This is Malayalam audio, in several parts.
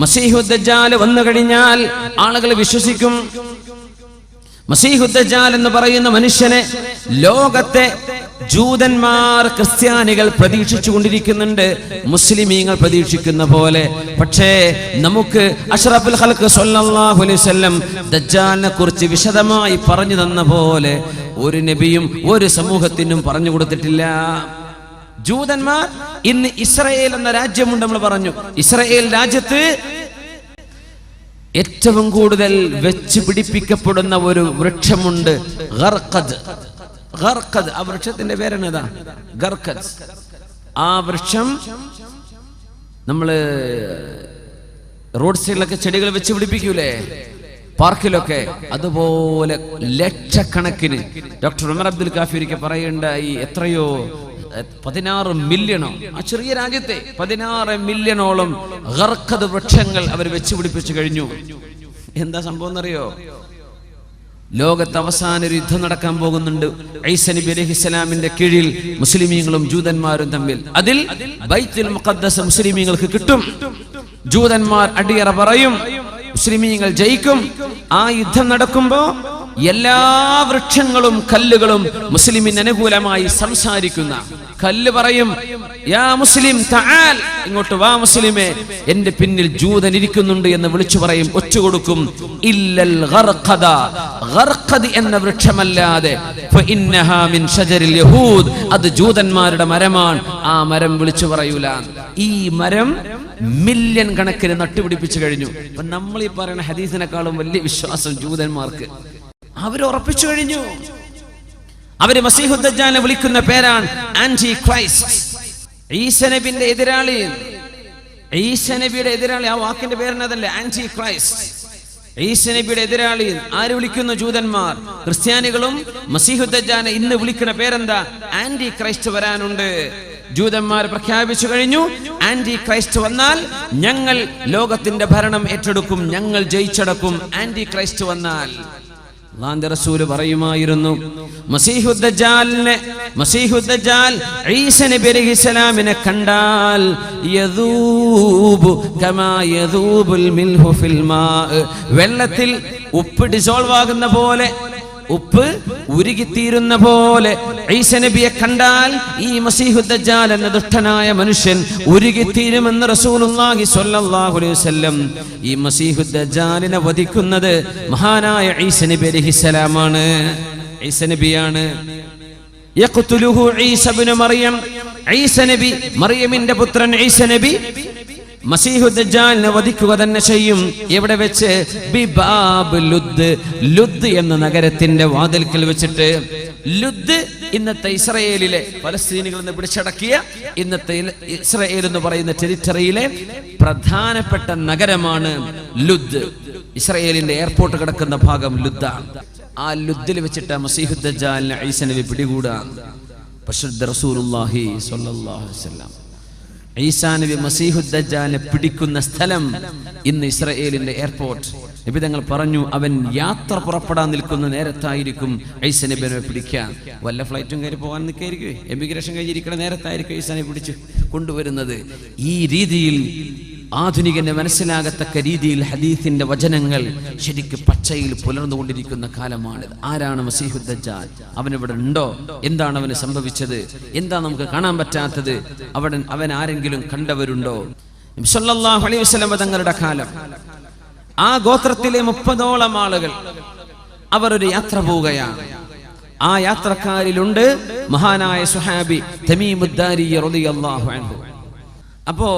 മസീഹുദ് ദജ്ജാൽ വന്നു കഴിഞ്ഞാൽ ആളുകൾ വിശ്വസിക്കും. മസീഹുദ് ദജ്ജാൽ എന്ന് പറയുന്ന മനുഷ്യനെ ലോകത്തെ ജൂതന്മാർ, ക്രിസ്ത്യാനികൾ പ്രതീക്ഷിച്ചു കൊണ്ടിരിക്കുന്നുണ്ട്, മുസ്ലിമീങ്ങൾ പ്രതീക്ഷിക്കുന്ന പോലെ. പക്ഷേ നമുക്ക് അഷ്റഫുൽ ഖൽഖ് സ്വല്ലല്ലാഹു അലൈഹി വസല്ലം ദജ്ജാലിനെ കുറിച്ച് വിശദമായി പറഞ്ഞു തന്ന പോലെ ഒരു നബിയും ഒരു സമൂഹത്തിനും പറഞ്ഞു കൊടുത്തിട്ടില്ല. ജൂതന്മാർ ഇന്ന് ഇസ്രായേൽ എന്ന രാജ്യമുണ്ട്. നമ്മൾ പറഞ്ഞു, ഇസ്രായേൽ രാജ്യത്ത് ഏറ്റവും കൂടുതൽ വെച്ച് പിടിപ്പിക്കപ്പെടുന്ന ഒരു വൃക്ഷമുണ്ട്, ഗർഖദ്. ഗർഖദ്, ആ വൃക്ഷത്തിന്റെ പേരെന്നതാ? ഗർഖദ്. ആ വൃക്ഷം നമ്മള് റോഡ് സൈഡിലൊക്കെ ചെടികൾ വെച്ച് പിടിപ്പിക്കൂലേ, പാർക്കിലൊക്കെ, അതുപോലെ ലക്ഷക്കണക്കിന്. ഡോക്ടർ ഉമർ അബ്ദുൽ കാഫിരിക്ക് പറയേണ്ടായി, എത്രയോ 16 മില്യണോ, ആ ചെറിയ രാജ്യത്തെ 16 മില്യണോളം ഗർഖദ് വൃക്ഷങ്ങൾ അവർ വെച്ച് പിടിപ്പിച്ചു കഴിഞ്ഞു. എന്താ സംഭവം എന്നറിയോ? ലോകത്ത് അവസാന ഒരു യുദ്ധം നടക്കാൻ പോകുന്നുണ്ട്, ഈസാ നബി അലൈഹിസ്സലാമിന്റെ കീഴിൽ മുസ്ലിമീങ്ങളും ജൂതന്മാരും തമ്മിൽ. അതിൽ ബൈത്തുൽ മുഖദ്ദസ് മുസ്ലിമീങ്ങൾക്ക് കിട്ടും. ജൂതന്മാർ അടിയറ പറയും, മുസ്ലിമീങ്ങൾ ജയിക്കും. ആ യുദ്ധം നടക്കുമ്പോ എല്ലാ വൃക്ഷങ്ങളും കല്ലുകളും മുസ്ലിമിന് അനുകൂലമായി സംസാരിക്കുന്ന കല്ല് പറയും, യാ മുസ്ലിം തആൽ, ഇങ്ങോട്ട് വാ മുസ്ലിമേ, എന്റെ പിന്നിൽ ജൂതൻ ഇരിക്കുന്നുണ്ട് എന്ന് വിളിച്ചു പറയും, ഒറ്റുകൊടുക്കും. ഇല്ലൽ ഗർഖദ, ഗർഖദ് എന്ന വൃക്ഷമല്ലാതെ, ഫഇന്നഹാ മിൻ ഷജരിൽ യഹൂദ്, അത് ജൂതന്മാരുടെ മരമാണ്, ആ മരം വിളിച്ചു പറയൂല. ഈ മരം മില്യൺ കണക്കിന് നട്ടുപിടിപ്പിച്ചു കഴിഞ്ഞു. അപ്പൊ നമ്മൾ ഈ പറയുന്ന ഹദീസിനെക്കാളും വലിയ വിശ്വാസം ജൂതന്മാർക്ക്. അവരുറപ്പിച്ചു കഴിഞ്ഞു. അവര് മസീഹുദ് ദജ്ജാലിനെ വിളിക്കുന്ന പേരാണ് ആന്റി ക്രൈസ്റ്റ്, ഈസാ നബിയുടെ എതിരാളി. ഈസാ നബിയുടെ എതിരാളി, ആ വാക്കിന്റെ പേരെന്നതല്ലേ, ആന്റി ക്രൈസ്റ്റ്. ഈസാ നബിയുടെ എതിരാളി ആര് വിളിക്കുന്നു? ജൂതന്മാർ. ക്രിസ്ത്യാനികളും മസീഹുദ് ദജ്ജാലിനെ ഇന്ന് വിളിക്കുന്ന പേരെന്താ? ആന്റി ക്രൈസ്റ്റ് വരാനുണ്ട്. ജൂതന്മാർ പ്രഖ്യാപിച്ചു കഴിഞ്ഞു, ആന്റി ക്രൈസ്റ്റ് വന്നാൽ ഞങ്ങൾ ലോകത്തിന്റെ ഭരണം ഏറ്റെടുക്കും, ഞങ്ങൾ ജയിച്ചടക്കും. ആന്റി ക്രൈസ്റ്റ് വന്നാൽ അല്ലാഹുവിന്റെ റസൂൽ പറയുമായിരുന്നു, മസീഹുദ് ദജ്ജാൽ ഈസാ നബി അലൈഹിസ്സലാമിനെ കണ്ടാൽ യദൂബു കമാ യദൂബുൽ മിൽഹു ഫിൽ മാ, വെള്ളത്തിൽ ഉപ്പ് ഡിസോൾവ് ആകുന്ന പോലെ, ഉപ്പ് ഉരുകിത്തീരുന്ന പോലെ ഈസാ നബിയെ കണ്ടാൽ ഈ മസീഹുദ് ദജ്ജാൽ എന്ന ദുഷ്ടനായ മനുഷ്യൻ ഉരുകിത്തീരുമെന്ന് റസൂലുള്ളാഹി സ്വല്ലല്ലാഹു അലൈഹി വസല്ലം. ഈ മസീഹുദ് ദജ്ജാലിനെ വധിക്കുന്നത് മഹാനായ ഈസാ നബി അലൈഹിസ്സലാമാണ്. ഈസാ നബിയാണ്. യഖ്തുലുഹു ഈസാ ഇബ്നു മറിയം, ഈസാ നബി, മറിയമിന്റെ പുത്രൻ ഈസാ നബി മസീഹുദ് ദജ്ജാലിനെ വധിക്കുക തന്നെ ചെയ്യും. എവിടെ വെച്ച്? ബിബാബ് ലുദ്, ലുദ് എന്ന നഗരത്തിന്റെ വാതിൽക്കൽ വെച്ചിട്ട്. ലുദ് ഇന്നത്തെ ഇസ്രായേലിലെ, പലസ്തീനികൾ നിന്ന് പിടിച്ചടക്കിയ ഇന്നത്തെ ഇസ്രായേൽ എന്ന് പറയുന്ന ടെറിറ്ററിയിലെ പ്രധാനപ്പെട്ട നഗരമാണ് ലുദ്. ഇസ്രായേലിന്റെ എയർപോർട്ട് കിടക്കുന്ന ഭാഗം ലുദ്ദാണ്. ആ ലുദ്ദിൽ വെച്ചിട്ട് മസീഹുദ് ദജ്ജാലിനെ ഈസാ നബി പിടികൂടാൻ. പരിശുദ്ധ റസൂലുള്ളാഹി സ്വല്ലല്ലാഹു അലൈഹി വസല്ലം ഈസാ നബി മസീഹുദ് ദജ്ജാലിനെ പിടിക്കുന്ന സ്ഥലം ഇന്ന് ഇസ്രായേലിന്റെ എയർപോർട്ട്. നബി തങ്ങൾ പറഞ്ഞു, അവൻ യാത്ര പുറപ്പെടാൻ നിൽക്കുന്ന നേരത്തായിരിക്കും ഈസാ നബിയെ പിടിക്കാൻ. വല്ല ഫ്ലൈറ്റും കയറി പോകാൻ നിൽക്കായിരിക്കും, എമിഗ്രേഷൻ കഴിഞ്ഞിരിക്കുന്ന നേരത്തായിരിക്കും ഈസാ നബി പിടിച്ച് കൊണ്ടുവരുന്നത്. ഈ രീതിയിൽ ആധുനികന് മനസ്സിലാകത്തക്ക രീതിയിൽ ഹദീസിന്റെ വചനങ്ങൾ ശരിക്ക് പച്ചയിൽ പുലർന്നുകൊണ്ടിരിക്കുന്ന കാലമാണിത്. ആരാണ് മസീഹുദ് ദജ്ജാൽ? അവനിവിടെ ഉണ്ടോ? എന്താണ് അവന് സംഭവിച്ചത്? എന്താ നമുക്ക് കാണാൻ പറ്റാത്തത്? അവൻ ആരെങ്കിലും കണ്ടവരുണ്ടോ? നബി സല്ലല്ലാഹു അലൈഹി വസല്ലം തങ്ങളുടെ കാലം, ആ ഗോത്രത്തിലെ 30ഓളം ആളുകൾ അവർ ഒരു യാത്ര പോവുകയാണ്. ആ യാത്രക്കാരിലുണ്ട് മഹാനായ സുഹാബി തമീമുദ് ദാരി റളിയല്ലാഹു അൻഹു. അപ്പോ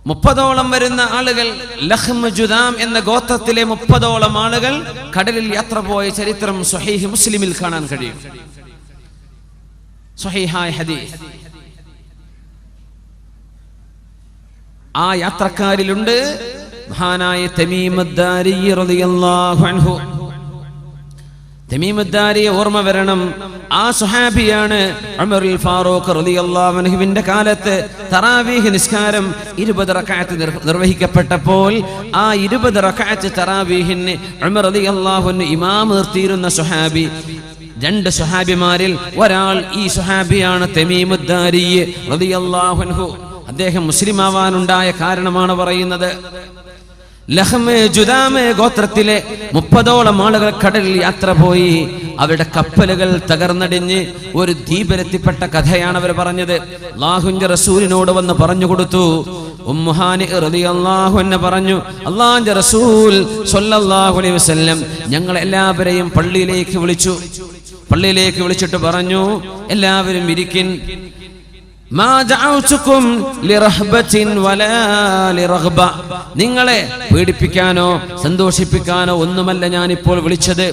30ഓളം വരുന്ന ആളുകൾ, ലഖ്മ ജുദാം എന്ന ഗോത്രത്തിലെ 30ഓളം ആളുകൾ കടലിൽ യാത്ര പോയ ചരിത്രം സ്വഹീഹ് മുസ്ലിമിൽ കാണാൻ കഴിയും. സ്വഹീഹായ ഹദീസ്. ആ യാത്രക്കാരിലുണ്ട് മഹാനായ തമീമുദ് ദാരി റളിയല്ലാഹു അൻഹു. തമീമുദ് ദാരിയെ ഓർമ്മ വരണം. ആ സ്വഹാബിയാണ് ഉമറുൽ ഫാറൂഖ് റളിയല്ലാഹു അൻഹുവിന്റെ കാലത്ത് തറാവീഹ് നിസ്കാരം 20 റക്അത്ത് നിർവഹിക്കപ്പെട്ടപ്പോൾ ആ 20 റക്അത്ത് തറാവീഹിന് ഉമർ റളിയല്ലാഹു അൻഹു ഇമാം നിർത്തിയിരുന്ന സ്വഹാബി. 2 സ്വഹാബിമാരിൽ ഒരാൾ ഈ സ്വഹാബിയാണ് തമീമുദ് ദാരി റളിയല്ലാഹു അൻഹു. അദ്ദേഹം മുസ്ലിം ആവാനുണ്ടായ കാരണമാണ് പറയുന്നത്. ലഹ്മ് ജുദാമ് ഗോത്രത്തിലെ 30ഓളം ആളുകൾ കടലിൽ യാത്ര പോയി. അവരുടെ കപ്പലുകൾ തകർന്നടിഞ്ഞ് ഒരു ദ്വീപിലെത്തിപ്പെട്ട കഥയാണ് അവർ പറഞ്ഞത്. അല്ലാഹുവിന്റെ റസൂലിനോട് വന്ന് പറഞ്ഞു കൊടുത്തു. ഉമ്മു ഹാനി റളിയല്ലാഹു അൻഹ പറഞ്ഞു, അല്ലാഹുവിന്റെ റസൂൽ സ്വല്ലല്ലാഹു അലൈഹി വസല്ലം ഞങ്ങൾ എല്ലാവരെയും പള്ളിയിലേക്ക് വിളിച്ചിട്ട് പറഞ്ഞു, എല്ലാവരും ഇരിക്കിൻ. നിങ്ങളെ പേടിപ്പിക്കാനോ സന്തോഷിപ്പിക്കാനോ ഒന്നുമല്ല ഞാനിപ്പോൾ വിളിച്ചത്.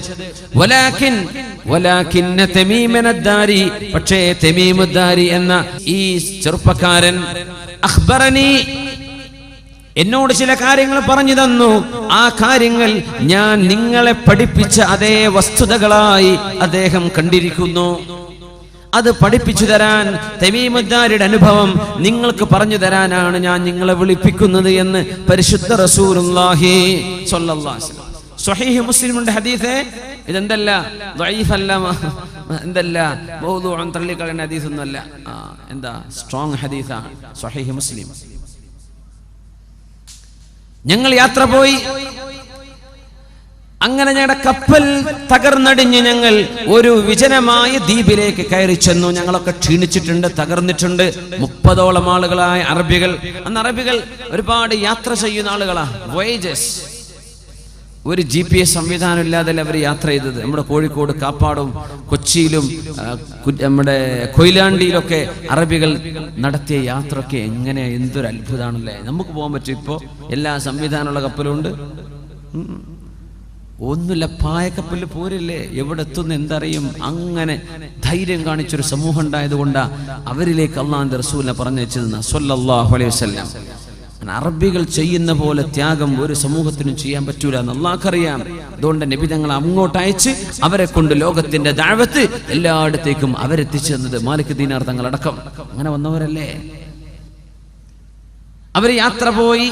പക്ഷേ തമീമുദ്ദാരി എന്ന ഈ ചെറുപ്പക്കാരൻ അഖ്ബറനി എന്നോട് ചില കാര്യങ്ങൾ പറഞ്ഞു തന്നു. ആ കാര്യങ്ങൾ ഞാൻ നിങ്ങളെ പഠിപ്പിച്ച അതേ വസ്തുതകളായി അദ്ദേഹം കണ്ടിരിക്കുന്നു. അത് പഠിപ്പിച്ചു തരാൻ, തമീമുദ്ദാരിയുടെ അനുഭവം നിങ്ങൾക്ക് പറഞ്ഞു തരാനാണ് ഞാൻ നിങ്ങളെ വിളിപ്പിക്കുന്നത് എന്ന് പരിശുദ്ധ റസൂലുള്ളാഹി സ്വല്ലല്ലാഹു അലൈഹി വസല്ലം. സ്വഹീഹ് മുസ്ലിമിന്റെ ഹദീസ്. ഇതെന്തല്ല ദഈഫല്ല, എന്തല്ല മൗദൂഉൻ തള്ളിക്കളയുന്ന ഹദീസൊന്നുമല്ല. എന്താ സ്ട്രോങ് ഹദീസാണ് സ്വഹീഹ് മുസ്ലിം. ഞങ്ങൾ യാത്ര പോയി. അങ്ങനെ ഞങ്ങളുടെ കപ്പൽ തകർന്നടിഞ്ഞ് ഞങ്ങൾ ഒരു വിജനമായ ദ്വീപിലേക്ക് കയറി ചെന്നു. ഞങ്ങളൊക്കെ ക്ഷീണിച്ചിട്ടുണ്ട്, തകർന്നിട്ടുണ്ട്. 30ഓളം ആളുകളായ അറബികൾ. അന്ന് അറബികൾ ഒരുപാട് യാത്ര ചെയ്യുന്ന ആളുകളാണ്, വോയേജേഴ്സ്. ഒരു GPS സംവിധാനം ഇല്ലാതെ അവർ യാത്ര ചെയ്തത്. നമ്മുടെ കോഴിക്കോട് കാപ്പാടും കൊച്ചിയിലും നമ്മുടെ കൊയിലാണ്ടിയിലൊക്കെ അറബികൾ നടത്തിയ യാത്രയൊക്കെ എങ്ങനെ, എന്തൊരു അത്ഭുതമാണല്ലേ. നമുക്ക് പോകാൻ പറ്റും. ഇപ്പോൾ എല്ലാ സംവിധാനമുള്ള കപ്പലും ഉണ്ട്. ഒന്നുമില്ല, പായക്കപ്പലിൽ പോരില്ലേ, എവിടെ എത്തുന്ന എന്തറിയും. അങ്ങനെ ധൈര്യം കാണിച്ചൊരു സമൂഹം ഉണ്ടായതുകൊണ്ടാ അവരിലേക്ക് അല്ലാഹുവിന്റെ റസൂലിനെ പറഞ്ഞയച്ചതെന്ന് സ്വല്ലല്ലാഹു അലൈഹി വസല്ലം. അറബികൾ ചെയ്യുന്ന പോലെ ത്യാഗം ഒരു സമൂഹത്തിനും ചെയ്യാൻ പറ്റൂല എന്ന് അല്ലാഹുക്കറിയാം. അതുകൊണ്ട് നബി തങ്ങൾ അങ്ങോട്ട് അയച്ച് അവരെ കൊണ്ട് ലോകത്തിന്റെ ദഅവത്ത് എല്ലായിടത്തേക്കും അവരെത്തിച്ചു തന്നത് മാലിക് ദീനാർ തങ്ങളടക്കം അങ്ങനെ വന്നവരല്ലേ. അവർ യാത്ര പോയി,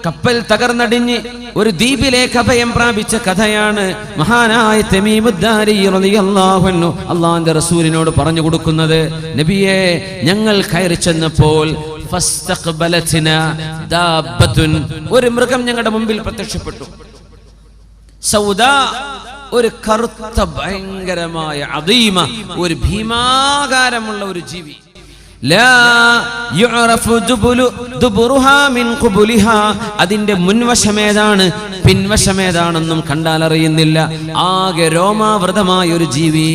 കപ്പൽ തകർന്നടിഞ്ഞ് ഒരു ദ്വീപിലേക്ക് അഭയം പ്രാപിച്ച കഥയാണ് മഹാനായ തമീമുദ്ദാരി റളിയല്ലാഹു അൻഹു അല്ലാഹുവിന്റെ റസൂലിനോട് പറഞ്ഞു കൊടുക്കുന്നത്. നബിയെ, ഞങ്ങൾ കയറി ചെന്നപ്പോൾ ഫസ്തഖ്ബലത്നാ ദാബത്തുൻ, ഒരു മൃഗം ഞങ്ങളുടെ മുമ്പിൽ പ്രത്യക്ഷപ്പെട്ടു. സൗദാ, ഒരു കറുത്ത ഭയങ്കരമായ അദീമ, ഒരു ഭീമാകാരമുള്ള ഒരു ജീവി. അതിന്റെ മുൻവശമേതാണ് പിൻവശമേതാണെന്നും കണ്ടാൽ അറിയുന്നില്ല. ആകെ രോമാവൃതമായ ഒരു ജീവി.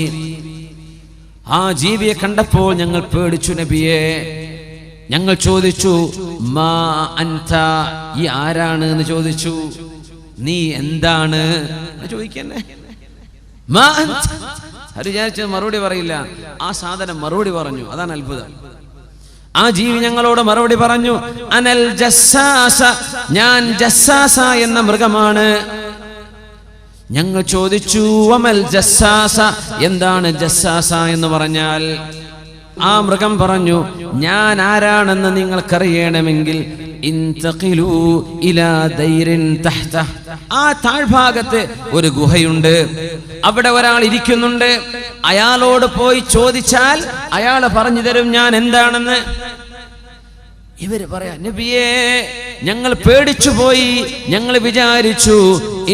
ആ ജീവിയെ കണ്ടപ്പോൾ ഞങ്ങൾ പേടിച്ചു നബിയെ. ഞങ്ങൾ ചോദിച്ചു, മാ അൻത, ഈ ആരാണ് എന്ന് ചോദിച്ചു. നീ എന്താണ് ചോദിക്കന്നെ. മാ അൻത, അത് വിചാരിച്ചത് മറുപടി പറയില്ല. ആ സാധനം മറുപടി പറഞ്ഞു. അതാണ് അത്ഭുതം. ആ ജീവി ഞങ്ങളോട് മറുപടി പറഞ്ഞു, അനൽ ജസ്സാസ, ഞാൻ ജസ്സാസ എന്ന മൃഗമാണ്. ഞങ്ങൾ ചോദിച്ചു, വമൽ ജസ്സാസ, എന്താണ് ജസ്സാസ എന്ന് പറഞ്ഞാൽ? ആ മൃഗം പറഞ്ഞു, ഞാൻ ആരാണെന്ന് നിങ്ങൾക്കറിയണമെങ്കിൽ ഇൻതഖിലൂ ഇലാ ദൈരിൻ തഹ്ത, ആ താഴ്ഭാഗത്ത് ഒരു ഗുഹയുണ്ട്, അവിടെ ഒരാൾ ഇരിക്കുന്നുണ്ട്. അയാളോട് പോയി ചോദിച്ചാൽ അയാൾ പറഞ്ഞു തരും ഞാൻ എന്താണെന്ന്. ഇവര് പറയാ, നബിയേ, ഞങ്ങൾ പേടിച്ചു പോയി. ഞങ്ങൾ വിചാരിച്ചു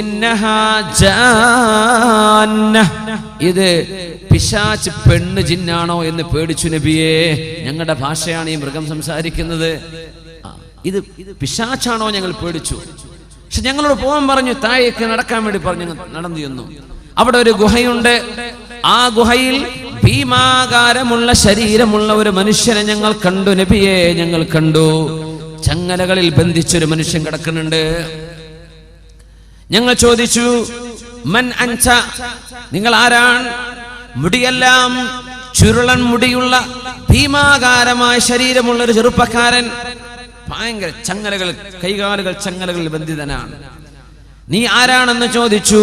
ഇന്നഹാ ജാന്ന, ഇത് പിശാച് പെണ്ണ് ജിന്നാണോ എന്ന് പേടിച്ചു നബിയേ. ഞങ്ങളുടെ ഭാഷയാണ് ഈ മൃഗം സംസാരിക്കുന്നത്. ഇത് പിശാച്ചാണോ ഞങ്ങൾ പേടിച്ചു. പക്ഷെ ഞങ്ങളോട് പോകാൻ പറഞ്ഞു, താഴേക്ക് നടക്കാൻ വേണ്ടി പറഞ്ഞു. നടന്നു ചെന്നു. അവിടെ ഒരു ഗുഹയുണ്ട്. ആ ഗുഹയിൽ ഭീമാകാരമുള്ള ശരീരമുള്ള ഒരു മനുഷ്യനെ ഞങ്ങൾ കണ്ടു നബിയെ. ഞങ്ങൾ കണ്ടു, ചങ്ങലകളിൽ ബന്ധിച്ചൊരു മനുഷ്യൻ കിടക്കുന്നുണ്ട്. ഞങ്ങൾ ചോദിച്ചു, മൻ അൻത, നിങ്ങൾ ആരാണ്? മുടിയെല്ലാം ചുരുളൻ മുടിയുള്ള ഭീമാകാരമായ ശരീരമുള്ള ഒരു ചെറുപ്പക്കാരൻ, ഭയങ്കര ചങ്ങലകൾ, കൈകാലുകൾ ചങ്ങലകളിൽ ബന്ധിതനാണ്. നീ ആരാണെന്ന് ചോദിച്ചു.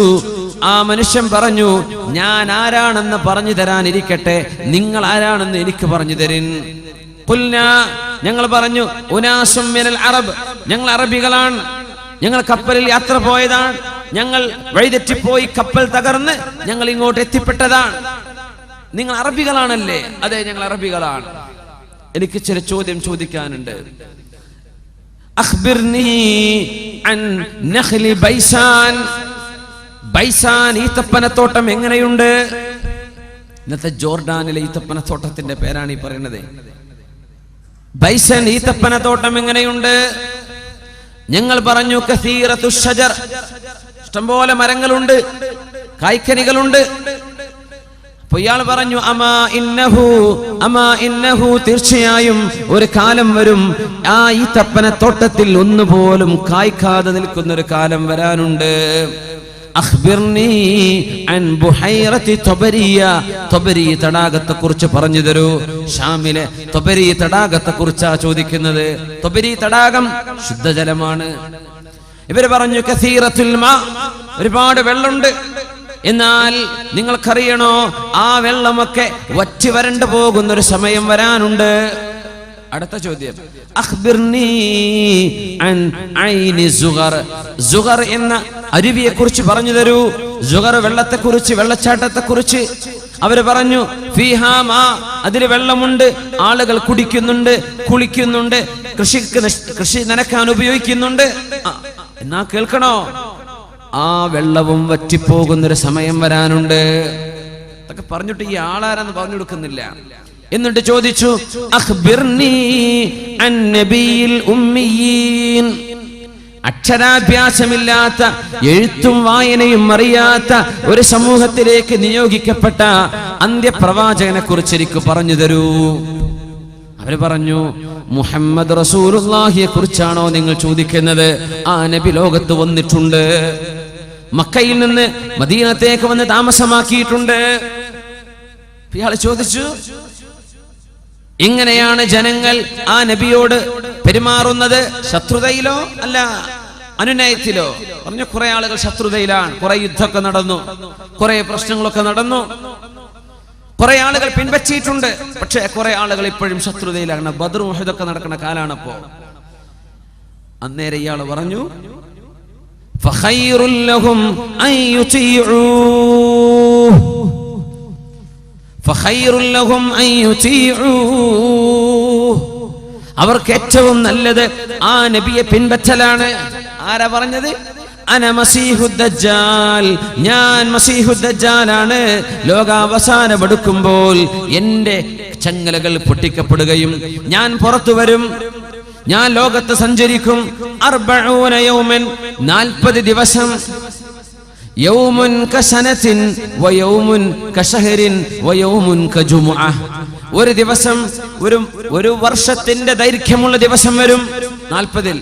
ആ മനുഷ്യൻ പറഞ്ഞു, ഞാൻ ആരാണെന്ന് പറഞ്ഞു തരാനിരിക്കട്ടെ, നിങ്ങൾ ആരാണെന്ന് എനിക്ക് പറഞ്ഞു തരിൻ. ഖുൽനാ, ഞങ്ങൾ പറഞ്ഞു, ഉനാസും മിനൽ അറബ്, ഞങ്ങൾ അറബികളാണ്. ഞങ്ങൾ കപ്പലിൽ യാത്ര പോയതാണ്. ഞങ്ങൾ വഴിതെറ്റിപ്പോയി, കപ്പൽ തകർന്ന് ഞങ്ങൾ ഇങ്ങോട്ട് എത്തിപ്പെട്ടതാണ്. നിങ്ങൾ അറബികളാണല്ലേ? അതെ, ഞങ്ങൾ അറബികളാണ്. എനിക്ക് ചില ചോദ്യം ചോദിക്കാനുണ്ട്. അഖ്ബിർനി അൻ നഖ്ലി ബൈസാൻ. ബൈസാൻ ഈത്തപ്പനത്തോട്ടം എങ്ങനെയുണ്ട്? ഇന്നത്തെ ജോർഡാനിലെ ഈത്തപ്പനത്തോട്ടത്തിന്റെ പേരാണ് ഈ പറയുന്നത്. ബൈസൻ ഈത്തപ്പനത്തോട്ടം എങ്ങനെയുണ്ട്? ഞങ്ങൾ പറഞ്ഞു കസീറത്തു ഷജർ, ഇഷ്ടംപോലെ മരങ്ങളുണ്ട്, കായ്ക്കനികളുണ്ട്. അപ്പൊ ഇയാൾ പറഞ്ഞു അമാ ഇന്നഹു തീർച്ചയായും ഒരു കാലം വരും ആ ഈത്തപ്പനത്തോട്ടത്തിൽ ഒന്നുപോലും കായ്ക്കാതെ നിൽക്കുന്ന ഒരു കാലം വരാനുണ്ട്. അഖ്ബിർനി അൻ ബുഹൈറത്തി തൊബരിയ. തൊബരി തടാകത്തെ കുറിച്ച് പറഞ്ഞു തരൂ. ഷാമിലെ തൊബരി തടാകത്തെ കുറിച്ചാ ചോദിക്കുന്നത്. തൊബരി തടാകം ശുദ്ധജലമാണ്. ഇവര് പറഞ്ഞു കസീറത്തുൽ മാ, ഒരുപാട് വെള്ളമുണ്ട്. എന്നാൽ നിങ്ങൾക്കറിയണോ, ആ വെള്ളമൊക്കെ വറ്റി വരണ്ടു പോകുന്നൊരു സമയം വരാനുണ്ട്. അടുത്ത ചോദ്യം, അഖ്ബിർനി അൻ ഐനി സുഗർ. സുഗർ എന്ന അരുവിയെ കുറിച്ച് പറഞ്ഞു തരൂ. സുഗർ വെള്ളത്തെക്കുറിച്ച്, വെള്ളച്ചാട്ടത്തെക്കുറിച്ച് അവര് പറഞ്ഞു ഫീഹാ മാ, അതിൽ വെള്ളമുണ്ട്, ആളുകൾ കുടിക്കുന്നുണ്ട്, കുളിക്കുന്നുണ്ട്, കൃഷി നനക്കാൻ ഉപയോഗിക്കുന്നുണ്ട്. എന്നാ കേൾക്കണോ, ആ വെള്ളവും വറ്റിപ്പോകുന്നൊരു സമയം വരാനുണ്ട്. അതൊക്കെ പറഞ്ഞിട്ട് ഈ ആളാരെന്ന് പറഞ്ഞു കൊടുക്കുന്നില്ല. എന്നിട്ട് ചോദിച്ചു അഖ്ബിർനി അൻ നബിയിൽ ഉമ്മിയീൻ. അക്ഷരാഭ്യാസമില്ലാത്ത, എഴുത്തും വായനയും അറിയാത്ത ഒരു സമൂഹത്തിലേക്ക് നിയോഗിക്കപ്പെട്ട അന്ത്യപ്രവാചകനെ കുറിച്ച് എനിക്ക് പറഞ്ഞു തരൂ. അവര് പറഞ്ഞു മുഹമ്മദ് റസൂലുള്ളാഹിയെ കുറിച്ചാണോ നിങ്ങൾ ചോദിക്കുന്നത്? ആ നബി ലോകത്ത് വന്നിട്ടുണ്ട്, മക്കയിൽ നിന്ന് മദീനത്തേക്ക് വന്ന് താമസമാക്കിയിട്ടുണ്ട്. ഇയാൾ ചോദിച്ചു എങ്ങനെയാണ് ജനങ്ങൾ ആ നബിയോട് പെരുമാറുന്നത്? ശത്രുതയിലോ അല്ല അനുനയത്തിലോ? പറഞ്ഞു കുറെ ആളുകൾ ശത്രുതയിലാണ്, കുറെ യുദ്ധമൊക്കെ നടന്നു, കുറെ പ്രശ്നങ്ങളൊക്കെ നടന്നു, കുറെ ആളുകൾ പിൻവച്ചിട്ടുണ്ട്. പക്ഷെ കുറെ ആളുകൾ ഇപ്പോഴും ശത്രുതയിലാണ്. ബദർ ഉഹദൊക്കെ നടക്കുന്ന കാലാണപ്പോ. അന്നേരം ഇയാൾ പറഞ്ഞു ഫഖൈറുൽ ലഹും അൻ യുതീഉ, ഫഖൈറുൽ ലഹും അൻ യുതീഉ. അവർക്ക് ഏറ്റവും നല്ലത് ആ നബിയെ പിൻപറ്റലാണ്. ആരാ പറഞ്ഞത്? അന മസീഹുദ് ദജ്ജാൽ, ഞാൻ മസീഹുദ് ദജ്ജാലാണ്. ലോകാവസാനം അടുക്കുമ്പോൾ എന്റെ ചങ്ങലകൾ പൊട്ടിക്കപ്പെടുകയും ഞാൻ പുറത്തു വരും, ഞാൻ ലോകത്ത് സഞ്ചരിക്കും. 40 യൗമൻ, 40 ദിവസം. യൗമുൻ കസനത്തിൻ വയൗമുൻ കശഹരിൻ വയൗമുൻ കജുമുഅ. ഒരു ദിവസം ഒരു വർഷത്തിന്റെ ദൈർഘ്യമുള്ള ദിവസം വരും 40-ൽ.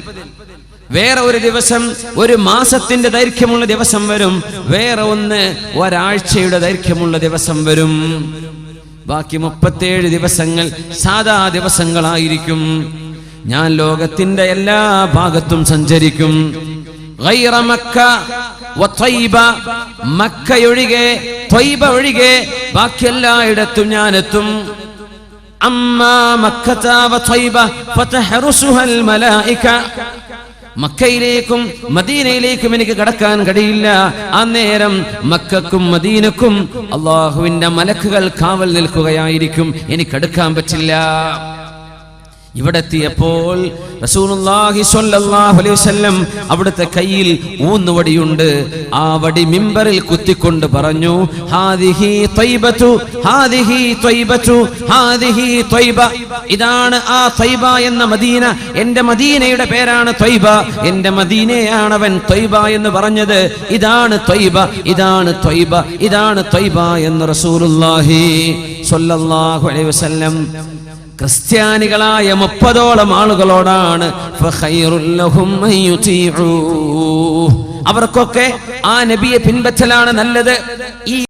വേറെ ഒരു ദിവസം ഒരു മാസത്തിന്റെ ദൈർഘ്യമുള്ള ദിവസം വരും. വേറെ ഒന്ന് ഒരാഴ്ചയുടെ ദൈർഘ്യമുള്ള ദിവസം വരും. ബാക്കി 37 ദിവസങ്ങൾ സാധാ ദിവസങ്ങളായിരിക്കും. ഞാൻ ലോകത്തിന്റെ എല്ലാ ഭാഗത്തും സഞ്ചരിക്കും. ഗൈറ മക്ക വ ത്വയ്ബ, മക്കയൊഴികെ ത്വയ്ബ ഒഴികെ ബാക്കി എല്ലായിടത്തും ഞാൻ എത്തും. അമ്മാ മക്കത വ ത്വയ്ബ ഫതഹറുസുഹൽ മലായിക, മക്കയിലേക്കും മദീനയിലേക്കും എനിക്ക് കടക്കാൻ കഴിയില്ല. അന്നേരം മക്കക്കും മദീനക്കും അല്ലാഹുവിന്റെ മലക്കുകൾ കാവൽ നിൽക്കുകയായിരിക്കും, എനിക്കടുക്കാൻ പറ്റില്ല. ഇവിടെ എത്തിയപ്പോൾ റസൂലുള്ളാഹി സ്വല്ലല്ലാഹു അലൈഹി വസല്ലം അവിടുത്തെ കയ്യിൽ ഊന്നുവടിയുണ്ട്. ആ വടി മിമ്പറിൽ കുത്തിക്കൊണ്ട് പറഞ്ഞു ഹാദിഹി ത്വയ്ബതു, ഹാദിഹി ത്വയ്ബതു, ഹാദിഹി ത്വയ്ബ. ഇതാണ് ആ ത്വയ്ബ എന്ന മദീന. എന്റെ മദീനയുടെ പേരാണ് ത്വയ്ബ, എന്റെ മദീനയാണ് അവൻ ത്വയ്ബ എന്ന് പറഞ്ഞത്. ഇതാണ് ത്വയ്ബ, ഇതാണ് ത്വയ്ബ, ഇതാണ് ത്വയ്ബ എന്ന് റസൂലുള്ളാഹി സ്വല്ലല്ലാഹു അലൈഹി വസല്ലം ക്രിസ്ത്യാനികളായ 30ഓളം ആളുകളോടാണ് അവർക്കൊക്കെ ആ നബിയെ പിൻപറ്റലാണ് നല്ലത്. ഈ